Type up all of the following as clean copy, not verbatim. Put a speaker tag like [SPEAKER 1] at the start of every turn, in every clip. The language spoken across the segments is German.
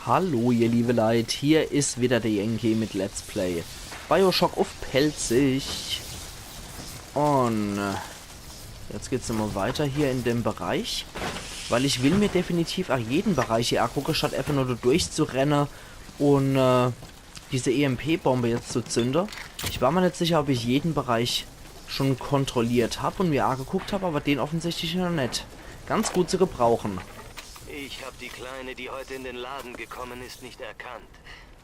[SPEAKER 1] Hallo ihr liebe Leute, hier ist wieder der Yankee mit Let's Play Bioshock auf Pelzig. Und jetzt geht es immer weiter hier in dem Bereich, weil ich will mir definitiv auch jeden Bereich hier angucken, statt einfach nur da durchzurennen und diese EMP-Bombe jetzt zu zünden. Ich war mir nicht sicher, ob ich jeden Bereich schon kontrolliert habe und mir angeguckt habe, aber den offensichtlich noch nicht. Ganz gut zu gebrauchen.
[SPEAKER 2] Ich habe die Kleine, die heute in den Laden gekommen ist, nicht erkannt.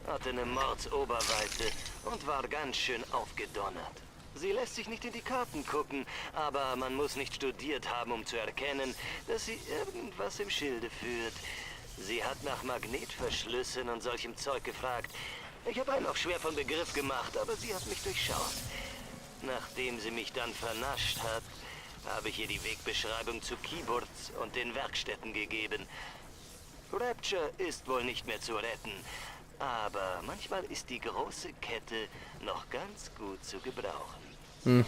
[SPEAKER 2] Hatte eine Mordsoberweite und war ganz schön aufgedonnert. Sie lässt sich nicht in die Karten gucken, aber man muss nicht studiert haben, um zu erkennen, dass sie irgendwas im Schilde führt. Sie hat nach Magnetverschlüssen und solchem Zeug gefragt. Ich habe einen auch schwer von Begriff gemacht, aber sie hat mich durchschaut. Nachdem sie mich dann vernascht hat, habe ich ihr die Wegbeschreibung zu Keyboards und den Werkstätten gegeben. Rapture ist wohl nicht mehr zu retten, aber manchmal ist die große Kette noch ganz gut zu gebrauchen.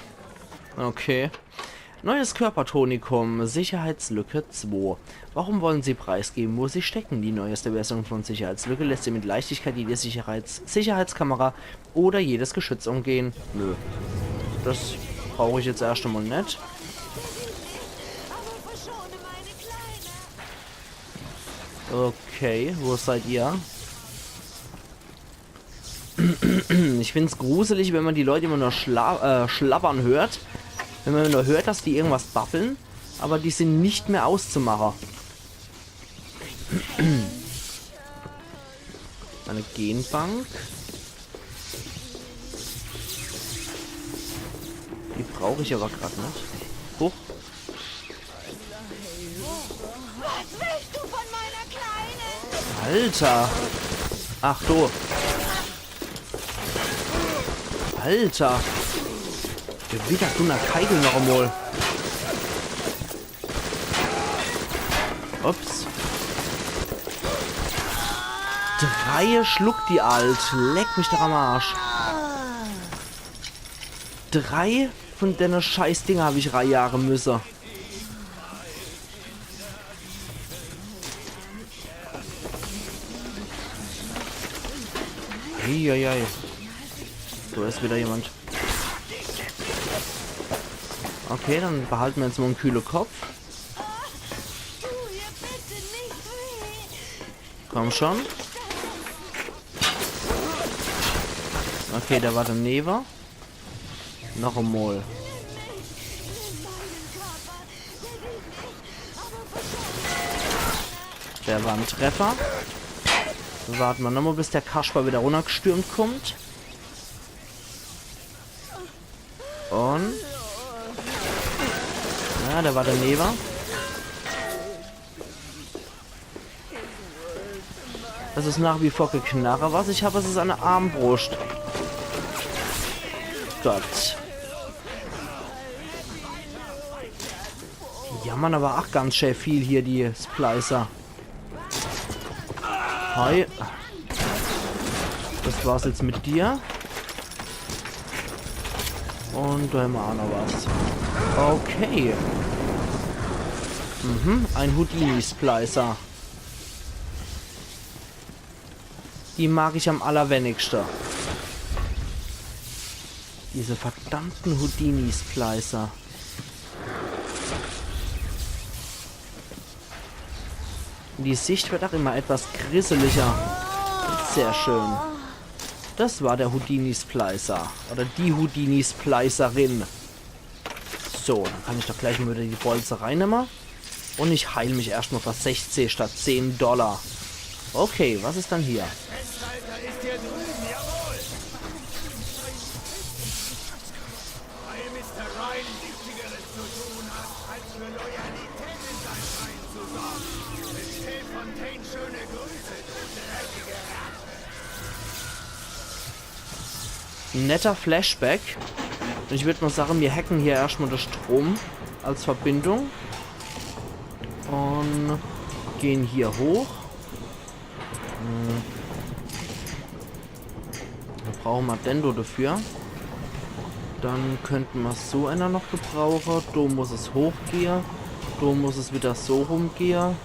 [SPEAKER 1] Okay. Neues Körpertonikum, Sicherheitslücke 2. Warum wollen Sie preisgeben, wo Sie stecken? Die neueste Version von Sicherheitslücke lässt Sie mit Leichtigkeit jede Sicherheitskamera oder jedes Geschütz umgehen. Nö. Das brauche ich jetzt erst einmal nicht. Okay, wo seid ihr? Ich finde es gruselig, wenn man die Leute immer nur schlabbern hört. Wenn man nur hört, dass die irgendwas babbeln, aber die sind nicht mehr auszumachen. Eine Genbank. Die brauche ich aber gerade nicht. Huch.
[SPEAKER 3] Was willst du von meiner Kleinen?
[SPEAKER 1] Alter. Ach du. Alter. Gewitter du nach Keigel noch einmal. Ups. 3 schluckt die Alt. Leck mich doch am Arsch. 3 von deiner Scheißdinger habe ich reinjagen müssen. Eieiei. So ist wieder jemand. Okay, dann behalten wir jetzt mal einen kühlen Kopf. Komm schon. Okay, da war der Never. Noch einmal. Der war ein Treffer. Warten wir nochmal, bis der Kasper wieder runtergestürmt kommt. Und... ja, der war der Never. Das ist nach wie vor Geknarre. Was ich habe, ist eine Armbrust. Gott. Die jammern aber auch ganz schön viel hier, die Splicer. Hi. Das war's jetzt mit dir. Und da haben wir auch noch was. Okay. Ein Houdini-Splicer. Die mag ich am allerwenigsten. Diese verdammten Houdini-Splicer. Die Sicht wird auch immer etwas grisseliger. Sehr schön. Das war der Houdini-Splicer. Oder die Houdini-Splicerin. So, dann kann ich doch gleich mal wieder die Bolze reinnehmen. Und ich heile mich erstmal für 16 statt 10 $. Okay, was ist dann hier? Netter Flashback. Und ich würde mal sagen, wir hacken hier erstmal den Strom als Verbindung. Und gehen hier hoch. Da brauchen wir Dendo dafür. Dann könnten wir so einer noch gebrauchen. Da muss es hochgehen. Da muss es wieder so rumgehen.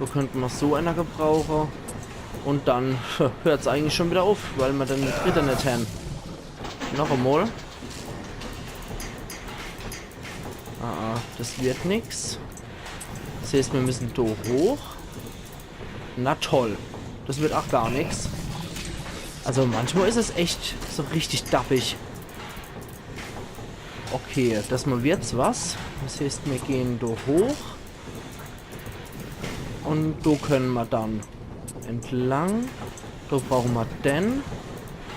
[SPEAKER 1] Da könnten wir so einer gebrauchen. Und dann hört es eigentlich schon wieder auf, weil wir dann die dritte nicht haben. Noch einmal. Das wird nichts. Das heißt, wir müssen da hoch. Na toll. Das wird auch gar nichts. Also manchmal ist es echt so richtig dappig. Okay, das mal wird's was. Das heißt, wir gehen da hoch. Und da können wir dann entlang. Da brauchen wir den.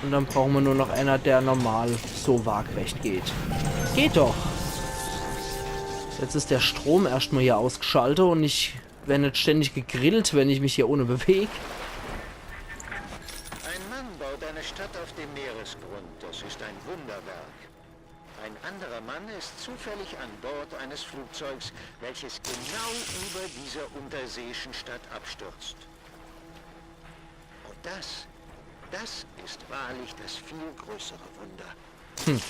[SPEAKER 1] Und dann brauchen wir nur noch einer, der normal so waagrecht geht. Geht doch. Jetzt ist der Strom erstmal hier ausgeschaltet und ich werde nicht ständig gegrillt, wenn ich mich hier ohne bewege.
[SPEAKER 4] Ein Mann baut eine Stadt auf dem Meeresgrund. Das ist ein Wunderwerk. Ein anderer Mann ist zufällig an Bord eines Flugzeugs, welches genau über dieser unterseeischen Stadt abstürzt. Und das ist wahrlich das viel größere Wunder.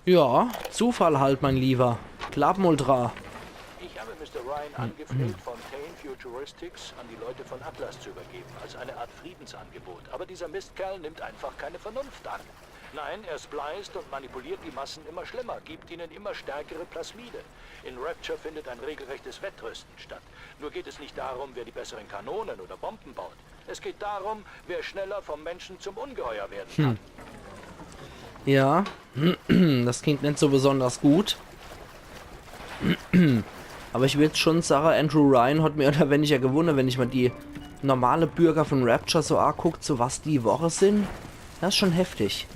[SPEAKER 1] Ja, Zufall halt, mein Lieber. Klappmultra.
[SPEAKER 5] Ich habe Mr. Ryan angefleht, Fontaine Futuristics an die Leute von Atlas zu übergeben, als eine Art Friedensangebot. Aber dieser Mistkerl nimmt einfach keine Vernunft an. Nein, er spleist und manipuliert die Massen immer schlimmer, gibt ihnen immer stärkere Plasmide. In Rapture findet ein regelrechtes Wettrüsten statt. Nur geht es nicht darum, wer die besseren Kanonen oder Bomben baut. Es geht darum, wer schneller vom Menschen zum Ungeheuer werden kann.
[SPEAKER 1] Ja, das klingt nicht so besonders gut. Aber ich würde schon sagen, Andrew Ryan hat mir oder wenn ich ja gewonnen, wenn ich mal die normale Bürger von Rapture so anguckt, so was die Woche sind. Das ist schon heftig.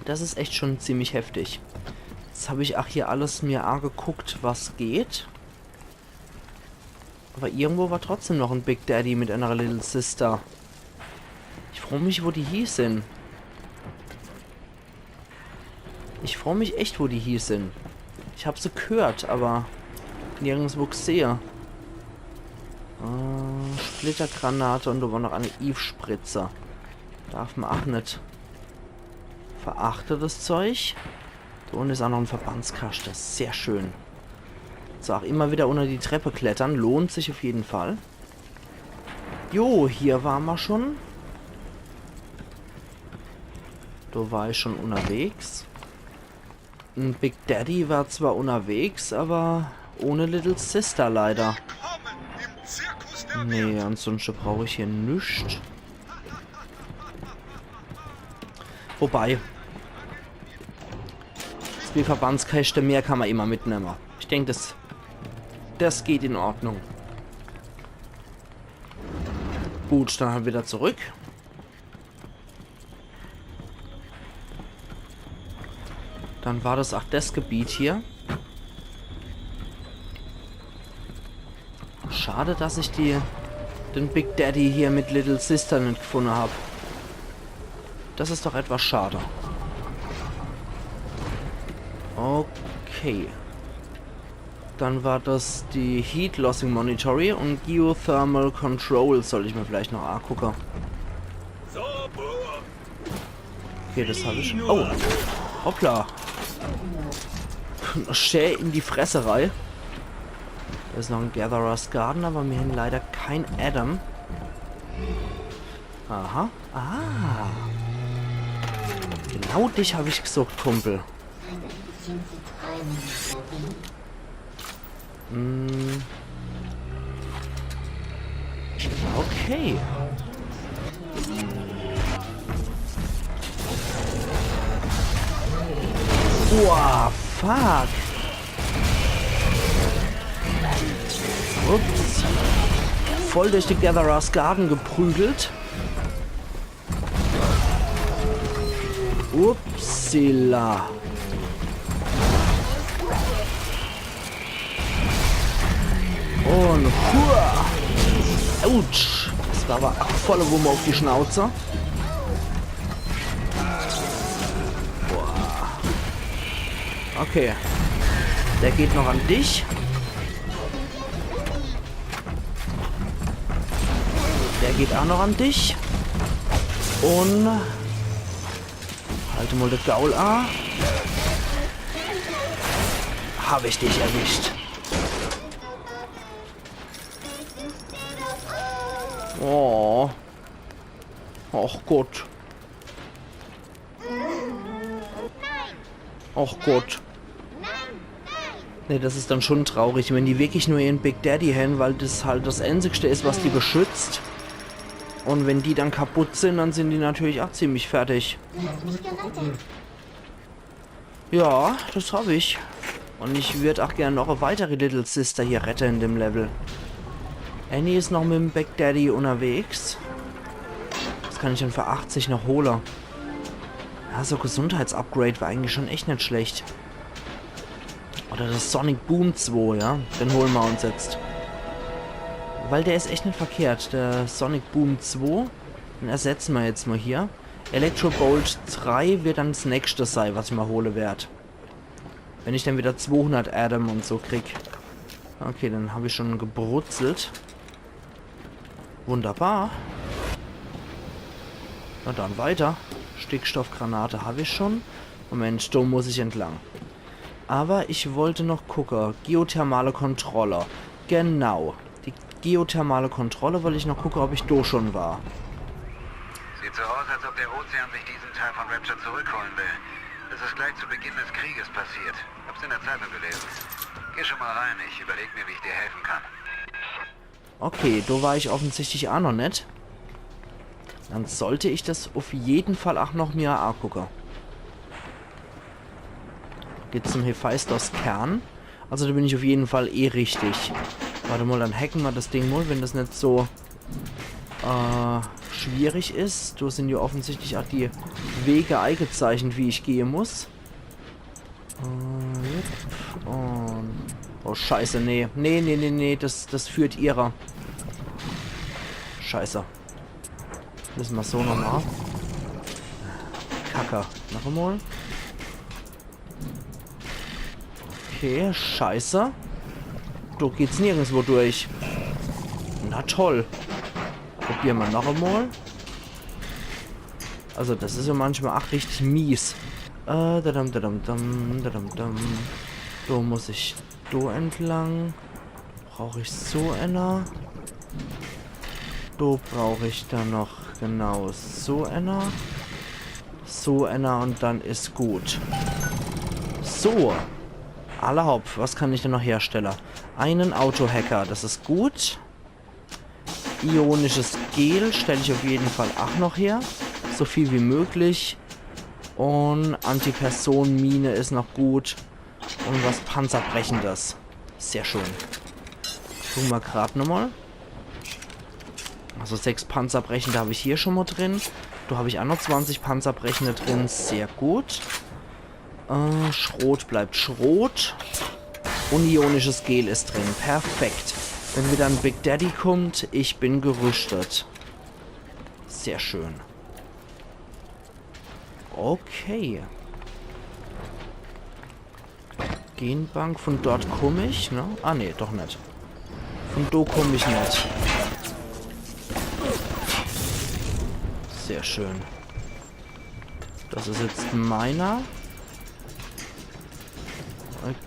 [SPEAKER 1] Das ist echt schon ziemlich heftig. Jetzt habe ich auch hier alles mir angeguckt, was geht. Aber irgendwo war trotzdem noch ein Big Daddy mit einer Little Sister. Ich frage mich, wo die hier sind. Ich frage mich echt, wo die hier sind. Ich habe sie gehört, aber nirgendwo gesehen. Splittergranate und da war noch eine Eve-Spritzer. Darf man auch nicht. Verachte das Zeug. Da unten ist auch noch ein Verbandskasten. Sehr schön. So, auch immer wieder unter die Treppe klettern. Lohnt sich auf jeden Fall. Jo, hier waren wir schon. Da war ich schon unterwegs. Ein Big Daddy war zwar unterwegs, aber ohne Little Sister leider. Nee, ansonsten brauche ich hier nichts. Wobei, die Verbandskäste mehr kann man immer mitnehmen. Ich denke, das geht in Ordnung. Gut, dann halt wieder zurück. Dann war das auch das Gebiet hier. Schade, dass ich den Big Daddy hier mit Little Sister nicht gefunden habe. Das ist doch etwas schade. Okay. Dann war das die Heat Lossing Monitoring und Geothermal Control soll ich mir vielleicht noch angucken. Okay, das habe ich. Oh, hoppla. Schä in die Fresserei. Da ist noch ein Gatherer's Garden, aber wir haben leider kein Adam. Aha. Ah. Genau dich habe ich gesucht, Kumpel. Okay. Wow, fuck. Ups. Voll durch die Gatherer's Garden geprügelt. Upsila. Und hua. Autsch. Das war aber auch volle Wumme auf die Schnauze. Okay. Der geht noch an dich. Der geht auch noch an dich. Und halte mal das Gaul an. Habe ich dich erwischt. Oh. Ach Gott. Ach Gott. Ne, das ist dann schon traurig, wenn die wirklich nur ihren Big Daddy haben, weil das halt das Einzigste ist, was die beschützt. Und wenn die dann kaputt sind, dann sind die natürlich auch ziemlich fertig. Ja, das habe ich. Und ich würde auch gerne noch eine weitere Little Sister hier retten in dem Level. Annie ist noch mit dem Big Daddy unterwegs. Das kann ich dann für 80 noch holen. Ja, so Gesundheitsupgrade war eigentlich schon echt nicht schlecht. Oder das Sonic Boom 2, ja. Den holen wir uns jetzt. Weil der ist echt nicht verkehrt. Der Sonic Boom 2. Den ersetzen wir jetzt mal hier. Electro Bolt 3 wird dann das nächste sein, was ich mal holen werde. Wenn ich dann wieder 200 Adam und so krieg. Okay, dann habe ich schon gebrutzelt. Wunderbar. Na dann weiter. Stickstoffgranate habe ich schon. Moment, da muss ich entlang. Aber ich wollte noch gucken. Geothermale Kontrolle. Genau. Die geothermale Kontrolle, weil ich noch gucke, ob ich da schon war.
[SPEAKER 6] Sieht so aus, als ob der Ozean sich diesen Teil von Rapture zurückholen will. Das ist gleich zu Beginn des Krieges passiert. Hab's in der Zeitung gelesen. Geh schon mal rein, ich überlege mir, wie ich dir helfen kann.
[SPEAKER 1] Okay, da war ich offensichtlich auch noch nicht. Dann sollte ich das auf jeden Fall auch noch mir angucken. Geht zum Hephaistos Kern. Also da bin ich auf jeden Fall eh richtig. Warte mal, dann hacken wir das Ding mal, wenn das nicht so schwierig ist. Da sind ja offensichtlich auch die Wege eingezeichnet, wie ich gehen muss. Und oh, scheiße, nee. Nee, das führt ihrer. Scheiße. Müssen wir so nochmal. Kacke. Noch einmal. Okay, scheiße. Da geht's nirgendwo durch. Na toll. Probieren wir noch einmal. Also das ist ja manchmal auch richtig mies. Da muss ich da entlang. Brauche ich so einer. Da brauche ich dann noch genau so einer. So einer und dann ist gut. So. Allerhaupt, was kann ich denn noch herstellen? Einen Autohacker, das ist gut. Ionisches Gel stelle ich auf jeden Fall auch noch her. So viel wie möglich. Und Antipersonenmine ist noch gut. Und was Panzerbrechendes. Sehr schön. Gucken wir gerade nochmal. Also 6 Panzerbrechende habe ich hier schon mal drin. Da habe ich auch noch 20 Panzerbrechende drin. Sehr gut. Schrot bleibt Schrot. Und ionisches Gel ist drin. Perfekt. Wenn wieder ein Big Daddy kommt, ich bin gerüstet. Sehr schön. Okay. Genbank, von dort komme ich, ne? Ah, ne, doch nicht. Von da komme ich nicht. Sehr schön. Das ist jetzt meiner.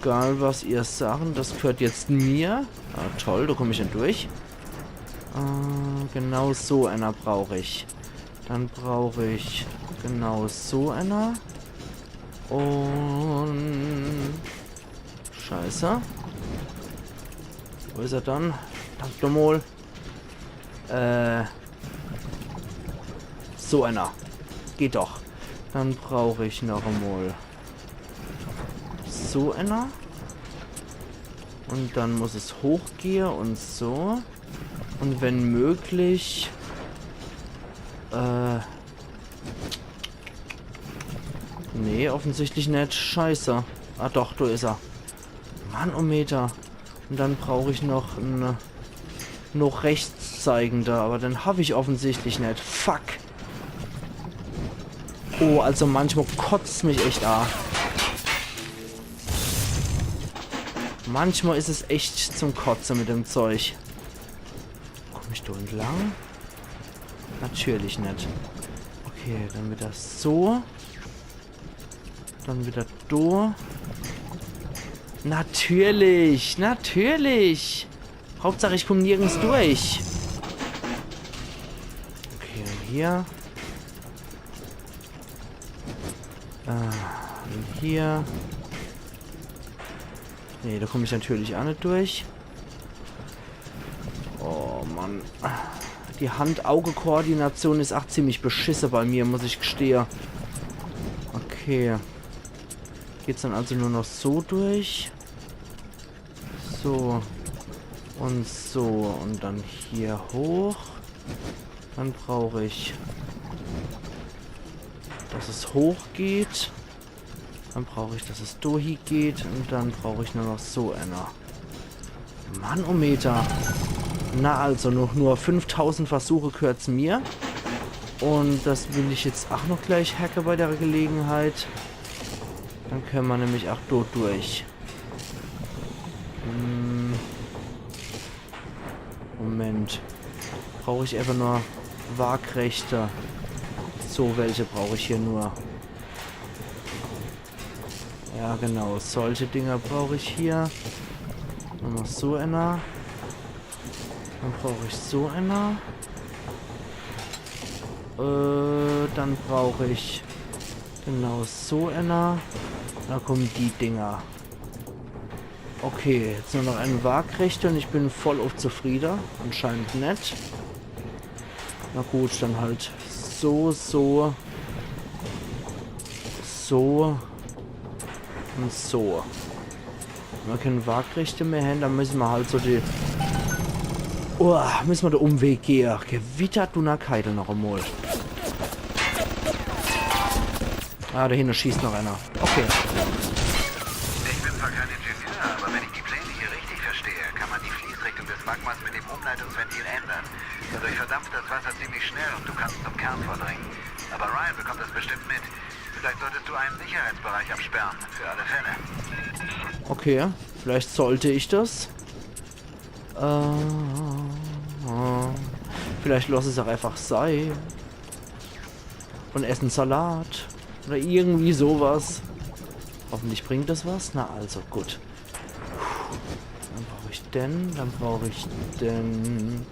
[SPEAKER 1] Egal, was ihr sagt, das gehört jetzt mir. Ah, toll, da komme ich dann durch. Genau so einer brauche ich. Dann brauche ich genau so einer. Und... Scheiße. Wo ist er dann? Danke mal. So einer. Geht doch. Dann brauche ich noch einmal so einer. Und dann muss es hochgehen und so. Und wenn möglich... Nee, offensichtlich nicht. Scheiße. Ah doch, da ist er. Manometer. Und dann brauche ich noch einen... noch rechtszeigender. Aber den habe ich offensichtlich nicht. Fuck. Oh, also manchmal kotzt es mich echt an. Manchmal ist es echt zum Kotzen mit dem Zeug. Komme ich da entlang? Natürlich nicht. Okay, dann wieder so. Dann wieder da. Natürlich, natürlich. Hauptsache ich komme nirgends durch. hier. Hier. Nee, da komme ich natürlich auch nicht durch. Oh Mann. Die Hand-Auge-Koordination ist auch ziemlich beschissen bei mir, muss ich gestehen. Okay. Geht's dann also nur noch so durch? So. Und so. Und dann hier hoch. Dann brauche ich, dass es hoch geht. Dann brauche ich, dass es durch geht. Und dann brauche ich nur noch so einer. Manometer. Na also, nur 5000 Versuche gehört's mir. Und das will ich jetzt auch noch gleich hacken bei der Gelegenheit. Dann können wir nämlich auch dort durch. Moment. Brauche ich einfach nur Waagrechte. So, welche brauche ich hier nur? Ja, genau. Solche Dinger brauche ich hier. Und noch so einer. Dann brauche ich so einer. Dann brauche ich genau so einer. Da kommen die Dinger. Okay, jetzt nur noch ein Waagrechte und ich bin voll auf zufrieden. Anscheinend nicht. Na gut, dann halt so, so. So. Und so. Wenn wir keine Waagrechte mehr haben, dann müssen wir halt so die... Oh, müssen wir den Umweg gehen. Gewittert du nach Keidel noch einmal. Ah, da hinten schießt noch einer. Okay.
[SPEAKER 6] Ich bin zwar kein Ingenieur, aber wenn ich die Pläne hier richtig verstehe, kann man die Fließrichtung des Magmas mit dem Umleitungsventil ändern. Dadurch verdampft das Wasser ziemlich schnell und du kannst zum Kern vordringen. Aber Ryan bekommt das bestimmt mit. Vielleicht solltest du einen Sicherheitsbereich absperren, für alle Fälle.
[SPEAKER 1] Okay, vielleicht sollte ich das. Vielleicht lass es auch einfach sein. Und essen Salat. Oder irgendwie sowas. Hoffentlich bringt das was. Na also, gut. Dann brauche ich den. Dann brauche ich den.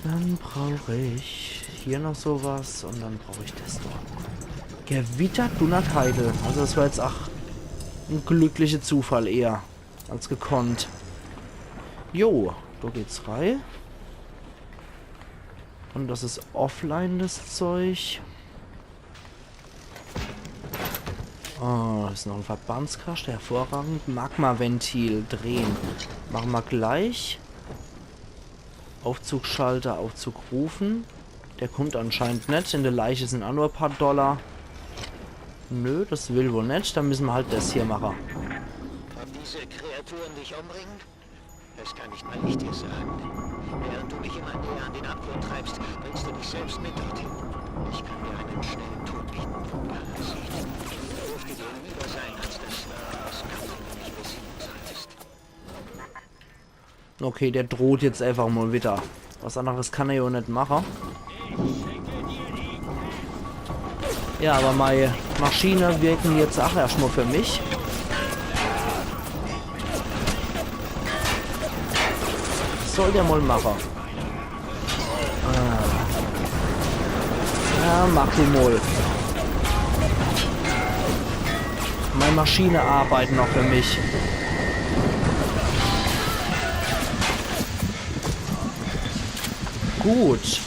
[SPEAKER 1] Dann brauche ich hier noch sowas. Und dann brauche ich das dort. Gewittert du nach Heide. Also das war jetzt auch ein glücklicher Zufall eher. Als gekonnt. Jo, da geht's rein. Und das ist offline, das Zeug. Oh, das ist noch ein Verbandskasten, hervorragend. Magma-Ventil drehen. Machen wir gleich. Aufzugschalter, Aufzug rufen. Der kommt anscheinend nicht. In der Leiche sind auch nur ein paar $. Nö, das will wohl nicht. Dann müssen wir halt das hier machen.
[SPEAKER 4] Ob diese Kreaturen dich umbringen? Das kann nicht mal ich dir sagen. Während du mich immer näher an den Abgrund treibst, bringst du dich selbst mit dorthin. Ich kann dir einen schnellen Tod bieten von Galaxie. Dürfte dir lieber sein, als das Kampf mich besiegen solltest.
[SPEAKER 1] Okay, der droht jetzt einfach mal wieder. Was anderes kann er ja auch nicht machen. Ja, aber meine Maschine wirken jetzt auch erstmal für mich. Soll der mal machen. Ja, mach du mal. Meine Maschine arbeitet noch für mich. Gut.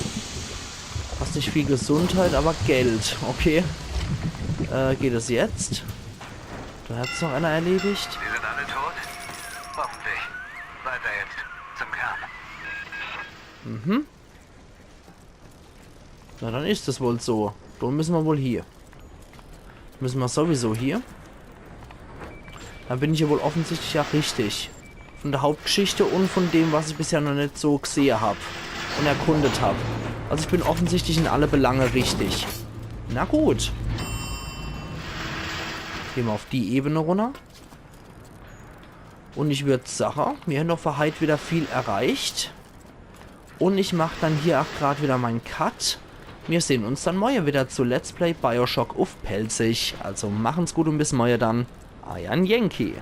[SPEAKER 1] Hast nicht viel Gesundheit, aber Geld. Okay. Geht es jetzt? Da hat es noch einer erledigt.
[SPEAKER 6] Sie sind alle tot? Hoffentlich. Weiter jetzt. Zum Kern.
[SPEAKER 1] Mhm. Na, dann ist es wohl so. Dann müssen wir wohl hier. Müssen wir sowieso hier. Dann bin ich ja wohl offensichtlich ja richtig. Von der Hauptgeschichte und von dem, was ich bisher noch nicht so gesehen habe. Und erkundet habe. Also ich bin offensichtlich in alle Belange richtig. Na gut. Gehen wir auf die Ebene runter. Und ich würde sagen, wir haben doch für heute wieder viel erreicht. Und ich mache dann hier auch gerade wieder meinen Cut. Wir sehen uns dann morgen wieder zu Let's Play Bioshock auf Pelzig. Also machen's gut und bis morgen dann. Euer Yankee.